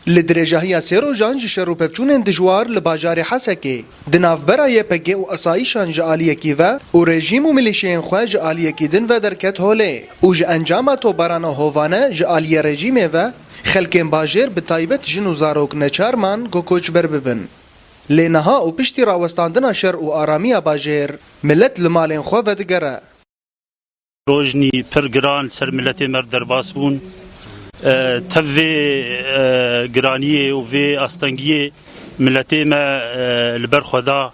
لدرجهیا سیروجان جشرو پفچون دجوار لباجار حسکه دنافبرا یپگه و اسایشان جالیکی و رژیم و ملیشین خواه جالیکی دن و درکت هوله و ج انجام تو برانا هوانه جالی رژیم و خلکن باجر به تایبت جنو زاروک نچارمان گو کوچ بر ببن لینها و پشتی راوستاندنا شر و آرامی باجر ملت لمالین خواه و دگره روجنی پرگران سر ملت مرد درباس بون تفي جرانية وفي أستنجية ملتي ما البرخدا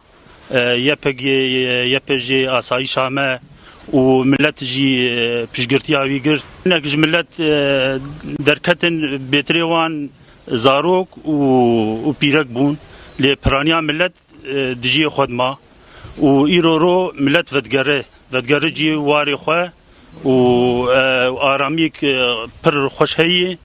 يبجي أسايش ما وملت جي بشجرتيا ويجر نكج ملت دركتن بتريوان زاروك وبيرك بون لبرانيا ملت دجي خدمة وإيرورو ملت فتجره جي واري خوا و آرامیک پر خوشهایی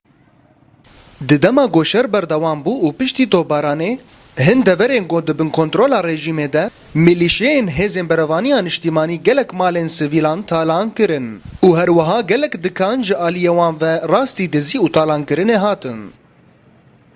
ددما گوشر بردوام بو و پشتی تو بارانه هند دورین گود بن کنترول رژیم ده ملیشین هزن بروانیان اجتماعی گلک مالن سویلان تالان کرن و هر وها گلک دکان جالیوان و راستی دزی و تالان کرن هاتن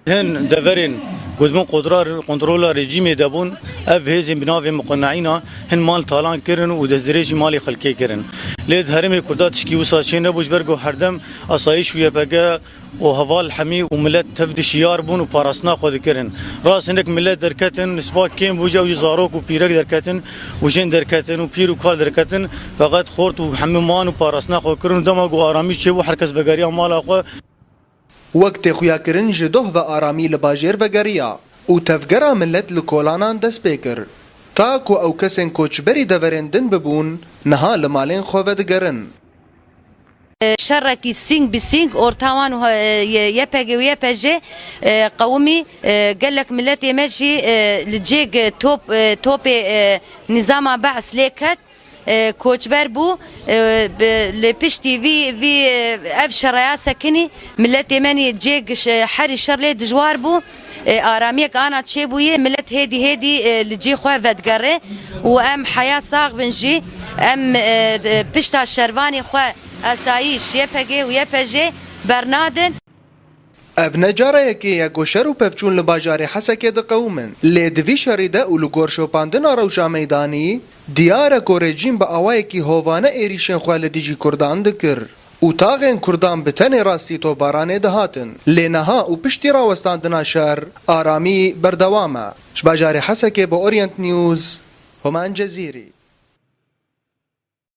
هن دورين قدمون قدرار كنترول رژیم دبون اف هزم بناوي مقنعينا هن مال طالان كرن ودزدريج مالي خلقي كرن لید هرم کردات شکی وساشینه بوج برگو هردم اسایش ویا بگه و هوال حمی و ملت تبد شیار بون و پاراسنا خود کرن راس هنک ملت درکتن نسبت کم بوجا و زاروک و پیرک درکتن و جن درکتن و پیر و کال درکتن فقط خورت و حممان و پاراسنا خود کرن دماغ و آرامی چه و هرکس بگریا مال خو وقت خویا کرن جدوه و آرامی لباجر و گریا و تفگرا ملت لکولانان دست بکر تاکو او کسن کوچبری دورندن ببون نها لمالین خواه دگرن شرکی سینگ بسینگ ارتوان و یپگه و یپجه قومی قالك ملت يمشي لجيج توب نظام بعث ليكت كوتشبر بو لبشتي في افشر يا سكني ملت يمني جيج حري شرلي دجوار بو آرامیک آنا چه بویه ملت هدی لجی خواه ودگره و ام حیا ساق بنجی ام پشتا شروانی خواه اسایش یپگه و یپجه برنادن اف نجاره یکی یکو شر و پفچون لباجار حسکه ده قومن لیدوی شریده و لگور شوپاندن روشا میدانی دیاره کو رژیم با اوای کی هوانه ایریشن خواه لدیجی کردان دکر و تاغین کردان بتن راستی تو بارانه دهاتن لینها و پشتی راوستاندنا شر آرامی بردوامه شباجار حسکه با اورینت نیوز همان جزیری